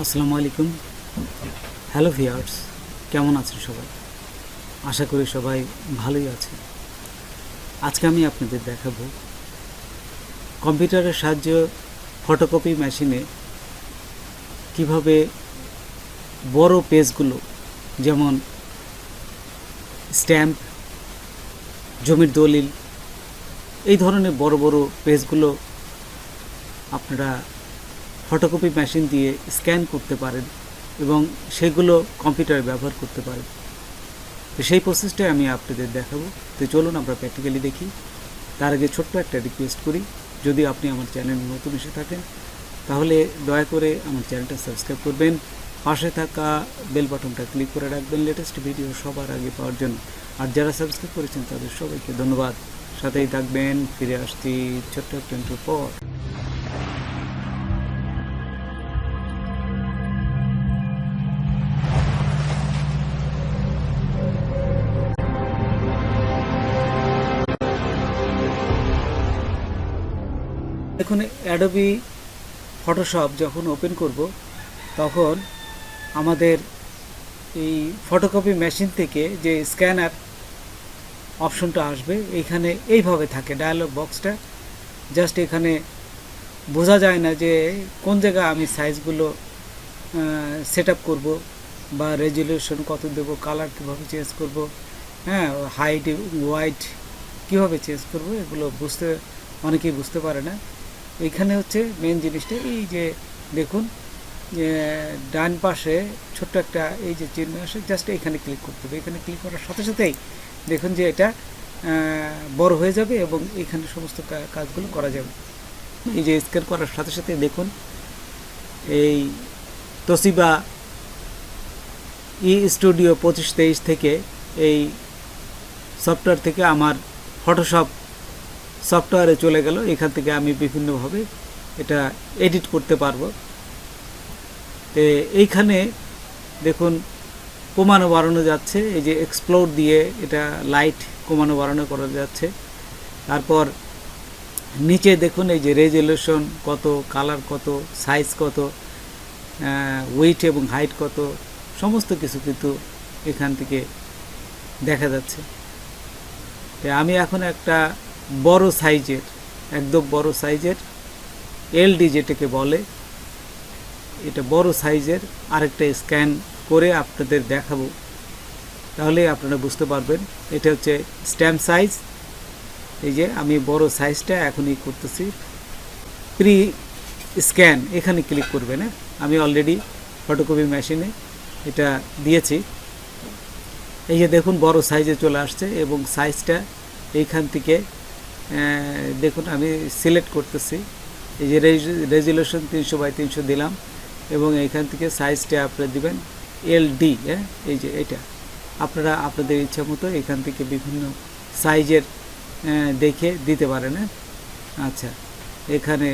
আসসালামু আলাইকুম। Hello viewers, কেমন আছেন সবাই? আশা করি সবাই ভালোই আছে। আজকে আমি আপনাদের দেখাবো কম্পিউটারের সাহায্যে ফটোকপি মেশিনে কিভাবে বড় পেজগুলো, যেমন স্ট্যাম্প, জমির দলিল, এই ধরনের বড় বড় পেজগুলো আপনারা ফটোকপি মেশিন দিয়ে স্ক্যান করতে পারেন এবং সেগুলো কম্পিউটারে ব্যবহার করতে পারেন। তো সেই প্রসেসটাই আমি আপনাদের দেখাবো। তো চলুন আমরা প্র্যাকটিক্যালি দেখি। তার আগে ছোট্ট একটা রিকোয়েস্ট করি, যদি আপনি আমার চ্যানেলে নতুন এসে থাকেন তাহলে দয়া করে আমার চ্যানেলটা সাবস্ক্রাইব করবেন, পাশে থাকা বেল বাটনটা ক্লিক করে রাখবেন লেটেস্ট ভিডিও সবার আগে পাওয়ার জন্য। আর যারা সাবস্ক্রাইব করেছেন তাদের সবাইকে ধন্যবাদ। সাথেই থাকবেন, ফিরে আসছি ছোট্ট একটা ইন্ট্রোর পর। দেখুন, অ্যাডোবি ফটোশপ যখন ওপেন করব তখন আমাদের এই ফটোকপি মেশিন থেকে যে স্ক্যানার অপশনটা আসবে, এইখানে এইভাবে থাকে ডায়ালগ বক্সটা। জাস্ট এখানে বোঝা যায় না যে কোন জায়গায় আমি সাইজগুলো সেট আপ করবো বা রেজুলেশন কত দেবো, কালার কীভাবে চেঞ্জ করব, হ্যাঁ, হাইট ওয়াইট কীভাবে চেঞ্জ করব, এগুলো অনেকেই বুঝতে পারে না। এইখানে হচ্ছে মেন জিনিসটা, এই যে দেখুন ডান পাশে ছোট্ট একটা এই যে চিহ্ন আসে, জাস্ট এখানে ক্লিক করতে হবে। এখানে ক্লিক করার সাথে সাথেই দেখুন যে এটা বড় হয়ে যাবে এবং এখানে সমস্ত কাজগুলো করা যাবে। এই যে স্ক্যান করার সাথে সাথে দেখুন এই তোশিবা স্টুডিও 2523 থেকে এই সফটওয়্যার থেকে আমার ফটোশপ সফটওয়্যারে চলে গেল। এখান থেকে আমি বিভিন্নভাবে এটা এডিট করতে পারবো। তো এইখানে দেখুন কমানো বাড়ানো যাচ্ছে, এই যে এক্সপ্লোর দিয়ে এটা লাইট কমানো বাড়ানো করা যাচ্ছে। তারপর নিচে দেখুন এই যে রেজুলেশন কত, কালার কত, সাইজ কত, ওয়েট এবং হাইট কত, সমস্ত কিছু কিন্তু এখান থেকে দেখা যাচ্ছে। তো আমি এখন একটা বড় সাইজের, একদম বড় সাইজের এলডি যেটাকে বলে, এটা বড় সাইজের আরেকটা স্ক্যান করে আপনাদের দেখাবো, তাহলে আপনারা বুঝতে পারবেন। এটা হচ্ছে স্ট্যাম্প সাইজ। এই যে আমি বড় সাইজটা এখনই করতেছি। প্রি স্ক্যান এখানে ক্লিক করবেন। আমি অলরেডি ফটোকপি মেশিনে এটা দিয়েছি। এই যে দেখুন বড় সাইজে চলে আসছে এবং সাইজটা এইখান থেকে দেখুন আমি সিলেক্ট করতেছি। এই যে রেজুলেশন 300x300 দিলাম এবং এইখান থেকে সাইজটা আপনারা দিবেন এলডি। এই যে এটা আপনারা আপনাদের ইচ্ছা মতো এখান থেকে বিভিন্ন সাইজের দেখে দিতে পারেন। আচ্ছা, এখানে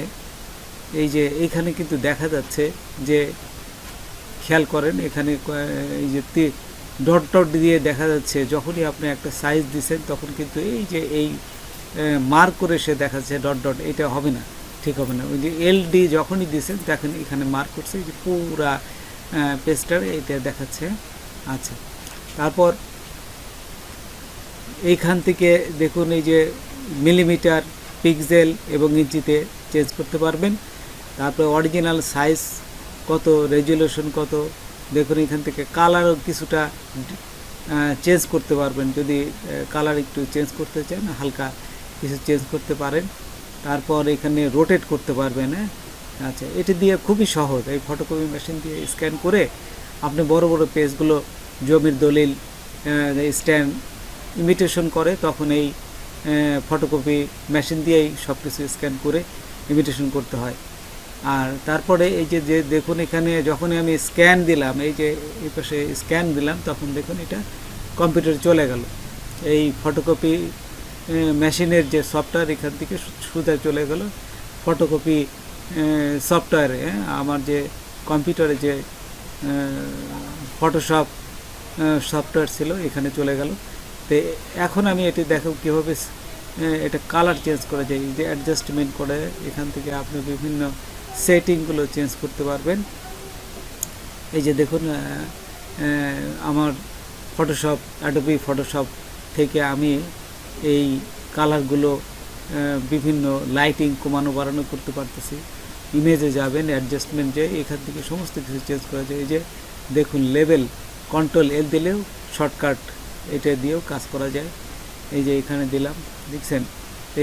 এই যে এইখানে কিন্তু দেখা যাচ্ছে যে, খেয়াল করেন এখানে এই যে ডট ডট দিয়ে দেখা যাচ্ছে, যখনই আপনি একটা সাইজ দিচ্ছেন তখন কিন্তু এই যে এই মার্ক করে সে দেখাচ্ছে ডট ডট, এটা হবে না, ঠিক হবে না। ওই যে এলডি যখনই দিচ্ছেন দেখেন এখানে মার্ক করছে, এই যে পুরা পেজটার এটা দেখাচ্ছে। আচ্ছা, তারপর এইখান থেকে দেখুন এই যে মিলিমিটার, পিক্সেল এবং ইঞ্চিতে চেঞ্জ করতে পারবেন। তারপর অরিজিনাল সাইজ কত, রেজুলেশন কত, দেখুন এখান থেকে কালারও কিছুটা চেঞ্জ করতে পারবেন। যদি কালার একটু চেঞ্জ করতে চান হালকা কিছু চেঞ্জ করতে পারেন। তারপর এখানে রোটেট করতে পারবেন। আচ্ছা, এটি দিয়ে খুবই সহজ, এই ফটোকপি মেশিন দিয়ে স্ক্যান করে আপনি বড় বড় পেজগুলো, জমির দলিল, স্ট্যাম্প ইমিটেশন করে, তখন এই ফটোকপি মেশিন দিয়েই সব কিছু স্ক্যান করে ইমিটেশন করতে হয়। আর তারপরে এই যে দেখুন এখানে যখনই আমি স্ক্যান দিলাম, এই যে এই পাশে স্ক্যান দিলাম, তখন দেখুন এটা কম্পিউটারে চলে গেল। এই ফটোকপি মেশিনের যে সফটওয়্যার এখান থেকে সোজা চলে গেল ফটোকপি সফটওয়্যারে। আমার যে কম্পিউটারে যে ফটোশপ সফটওয়্যার ছিল এখানে চলে গেল। তো এখন আমি এটি দেখাবো কীভাবে এটা কালার চেঞ্জ করা যায়। যে অ্যাডজাস্টমেন্ট করে এখান থেকে আপনি বিভিন্ন সেটিংগুলো চেঞ্জ করতে পারবেন। এই যে দেখুন আমার ফটোশপ, অ্যাডোবি ফটোশপ থেকে আমি এই কালারগুলো বিভিন্ন লাইটিং কমানো বাড়ানো করতে পারতেছি। ইমেজে যাবেন, অ্যাডজাস্টমেন্টে, এখান থেকে সমস্ত কিছু চেঞ্জ করা যায়। এই যে দেখুন লেভেল কন্ট্রোল এল দিলেও শর্টকাট এটা দিয়েও কাজ করা যায়। এই যে এখানে দিলাম, দেখছেন।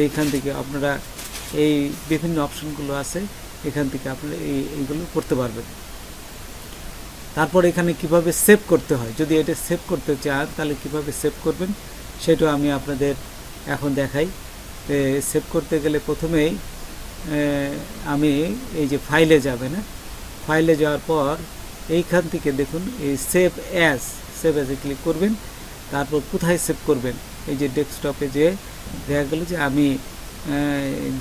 এইখান থেকে আপনারা এই বিভিন্ন অপশনগুলো আছে, এখান থেকে আপনারা এইগুলো করতে পারবেন। তারপর এখানে কিভাবে সেভ করতে হয়, যদি এটা সেভ করতে চান তাহলে কিভাবে সেভ করবেন সেটাও আমি আপনাদের এখন দেখাই। সেভ করতে গেলে প্রথমেই আমি এই যে ফাইলে যাবেন, ফাইলে যাওয়ার পর এইখান থেকে দেখুন এই সেভ অ্যাজে ক্লিক করবেন। তারপর কোথায় সেভ করবেন, এই যে ডেস্কটপে যে দেখা গেল যে আমি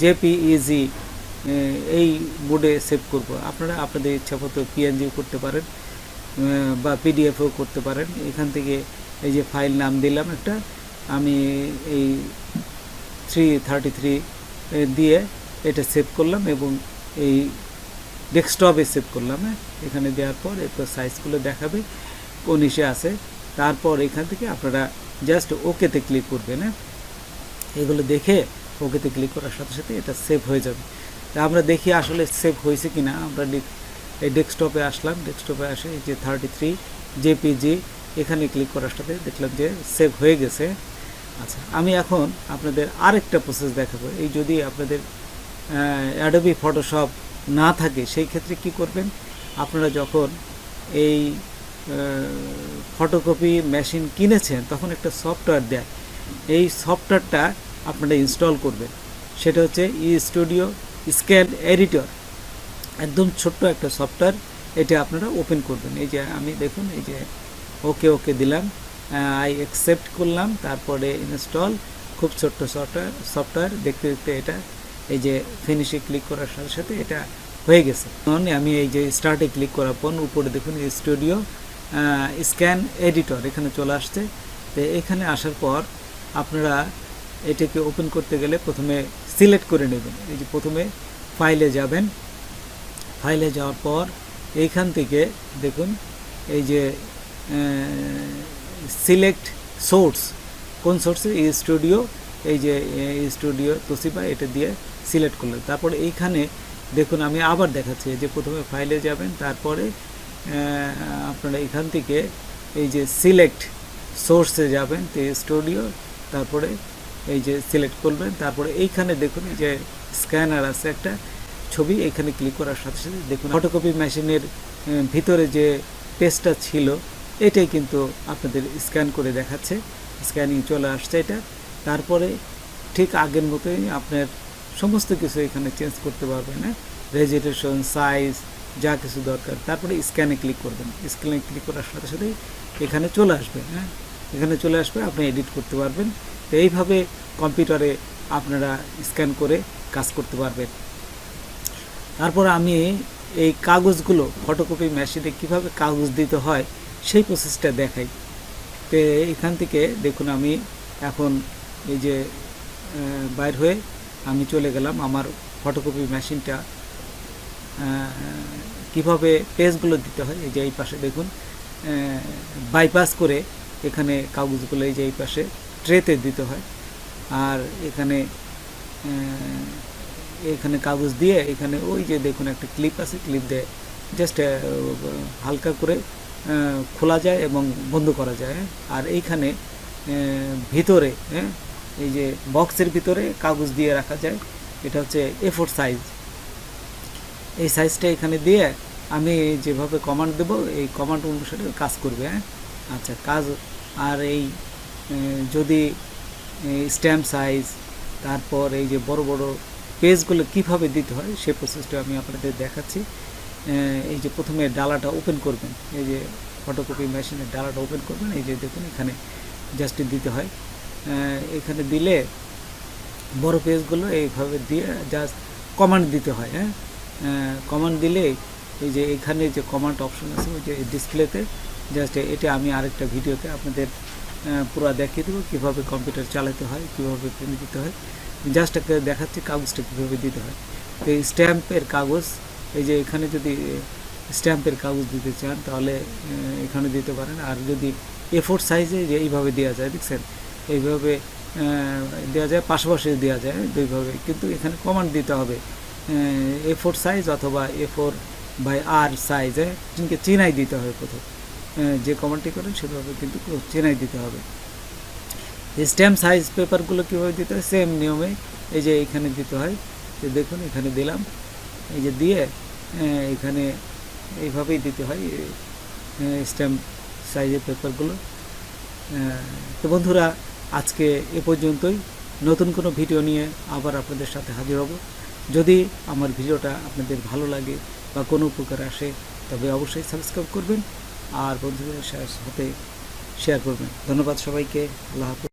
জেপিইজি এই মোডে সেভ করব। আপনারা আপনাদের ইচ্ছামতো পিএনজিও করতে পারেন বা পিডিএফও করতে পারেন। এখান থেকে এই যে ফাইল নাম দিলাম একটা, আমি এই 333 দিয়ে এটা সেভ করলাম এবং এই ডেস্কটপে সেভ করলাম। এখানে দেওয়ার পর এরপর সাইজগুলো দেখাবে কোন ইসে আছে। তারপর এখান থেকে আপনারা জাস্ট ওকেতে ক্লিক করবেন। এগুলো দেখে ওকেতে ক্লিক করার সাথে সাথে এটা সেভ হয়ে যাবে। তা আমরা দেখি আসলে সেভ হয়েছে কিনা। আমরা এই ডেস্কটপে আসলাম, ডেস্কটপে আসে এই যে 33 জেপিজি এখানে ক্লিক করার সাথে দেখলাম যে সেভ হয়ে গেছে। আচ্ছা, আমি এখন আপনাদের আরেকটা প্রসেস দেখাবো। এই যদি আপনাদের অ্যাডোবি ফটোশপ না থাকে সেই ক্ষেত্রে কি করবেন, আপনারা যখন এই ফটোকপি মেশিন কিনেছেন তখন একটা সফটওয়্যার দেয়, এই সফটওয়্যারটা আপনারা ইনস্টল করবেন। সেটা হচ্ছে স্টুডিও স্ক্যান এডিটর, একদম ছোট্ট একটা সফটওয়্যার। এটা আপনারা ওপেন করবেন। এই যে আমি দেখুন এই যে ওকে দিলাম, আই অ্যাকসেপ্ট করলাম, তারপরে ইনস্টল। খুব ছোট্ট সফটওয়্যার, দেখতে দেখতে এটা এই যে ফিনিশে ক্লিক করার সাথে সাথে এটা হয়ে গেছে। আমি এই যে স্টার্টে ক্লিক করার পর উপরে দেখুন স্টুডিও স্ক্যান এডিটর এখানে চলে আসছে। তো এখানে আসার পর আপনারা এটাকে ওপেন করতে গেলে প্রথমে সিলেক্ট করে নেবেন। এই যে প্রথমে ফাইলে যাবেন, ফাইলে যাওয়ার পর এইখান থেকে দেখুন এই যে সিলেক্ট সোর্স, কোন সোর্সে, এই স্টুডিও, এই যে স্টুডিও তোশিবা, এটা দিয়ে সিলেক্ট করলেন। তারপরে এইখানে দেখুন আমি আবার দেখাচ্ছি যে প্রথমে ফাইলে যাবেন, তারপরে আপনারা এখান থেকে এই যে সিলেক্ট সোর্সে যাবেন, তো স্টুডিও, তারপরে এই যে সিলেক্ট করবেন। তারপরে এইখানে দেখুন এই যে স্ক্যানার আছে একটা ছবি, এখানে ক্লিক করার সাথে সাথে দেখুন ফটোকপি মেশিনের ভিতরে যে পেজটা ছিল এটাই কিন্তু আপনাদের স্ক্যান করে দেখাচ্ছে, স্ক্যানিং চলে আসছে এটা। তারপরে ঠিক আগের মতোই আপনার সমস্ত কিছু এখানে চেঞ্জ করতে পারবেন, রেজুলেশন, সাইজ, যা কিছু দরকার। তারপরে স্ক্যানে ক্লিক করবেন, স্ক্যানে ক্লিক করার সাথে সাথেই এখানে চলে আসবে, এখানে চলে আসবে, আপনি এডিট করতে পারবেন। তো এইভাবে কম্পিউটারে আপনারা স্ক্যান করে কাজ করতে পারবেন। তারপর আমি এই কাগজগুলো ফটোকপি মেশিনে কিভাবে কাগজ দিতে হয় সেই প্রসেসটা দেখাই। তো এখান থেকে দেখুন আমি এখন এই যে বাইর হয়ে আমি চলে গেলাম আমার ফটোকপি মেশিনটা কিভাবে পেজগুলো দিতে হয়। এই যে এই পাশে দেখুন বাইপাস করে এখানে কাগজগুলো এই যে এই পাশে ট্রেতে দিতে হয়। আর এখানে এখানে কাগজ দিয়ে এখানে ওই যে দেখুন একটা ক্লিপ আছে, ক্লিপ দিয়ে জাস্ট হালকা করে খোলা যায় এবং বন্ধ করা যায়। আর এইখানে ভিতরে এই যে বক্সের ভিতরে কাগজ দিয়ে রাখা যায়, এটা হচ্ছে A4 সাইজ। এই সাইজটা এখানে দিয়ে আমি যেভাবে কমান্ড দেব এই কমান্ড অনুসারে কাজ করবে। আচ্ছা, কাজ। আর এই যদি স্ট্যাম্প সাইজ, তারপর এই যে বড় বড় পেজগুলো কিভাবে দিতে হয় সেই প্রসেসটা আমি আপনাদের দেখাচ্ছি। এই যে প্রথমে ডালাটা ওপেন করবেন, এই যে ফটোকপি মেশিনের ডালাটা ওপেন করবেন, এই যে দেখুন এখানে জাস্ট দিতে হয়। এখানে দিলে বড় পেজগুলো এইভাবে দিয়ে জাস্ট কমান্ড দিতে হয়। কমান্ড দিলে এই যে এখানে যে কমান্ড অপশন আছে ওই যে ডিসপ্লেতে, জাস্ট এটা আমি আরেকটা ভিডিওতে আপনাদের পুরো দেখিয়ে দেবো কীভাবে কম্পিউটার চালাতে হয়, কীভাবে প্রিন্ট দিতে হয়। জাস্ট একটা দেখাচ্ছি কাগজটা কীভাবে দিতে হয়। তো এই স্ট্যাম্পের কাগজ, এই যে এখানে যদি স্ট্যাম্পের কাগজ দিতে চান তাহলে এখানে দিতে পারেন। আর যদি A4 সাইজে যে এইভাবে দেওয়া যায়, দেখছেন এইভাবে দেওয়া যায়, পাশাপাশি দেওয়া যায় দুইভাবে, কিন্তু এখানে কমান্ড দিতে হবে A4 সাইজ অথবা A4/R সাইজে চেনাই দিতে হবে প্রথম, যে কমান্ডটি করেন সেভাবে কিন্তু চেনাই দিতে হবে। স্ট্যাম্প সাইজ পেপারগুলো কীভাবে দিতে হয়, সেম নিয়মে এই যে এখানে দিতে হয়, যে দেখুন এখানে দিলাম, এই যে দিয়ে এখানে এইভাবেই দিতে হয় স্ট্যাম্প সাইজের পেপারগুলো। তো বন্ধুরা, আজকে এ পর্যন্তই। নতুন কোনো ভিডিও নিয়ে আবার আপনাদের সাথে হাজির হব। যদি আমার ভিডিওটা আপনাদের ভালো লাগে বা কোনো উপকার আসে তবে অবশ্যই সাবস্ক্রাইব করবেন আর বন্ধুদের সাথে শেয়ার করবেন। ধন্যবাদ সবাইকে। আল্লাহ হাফেজ।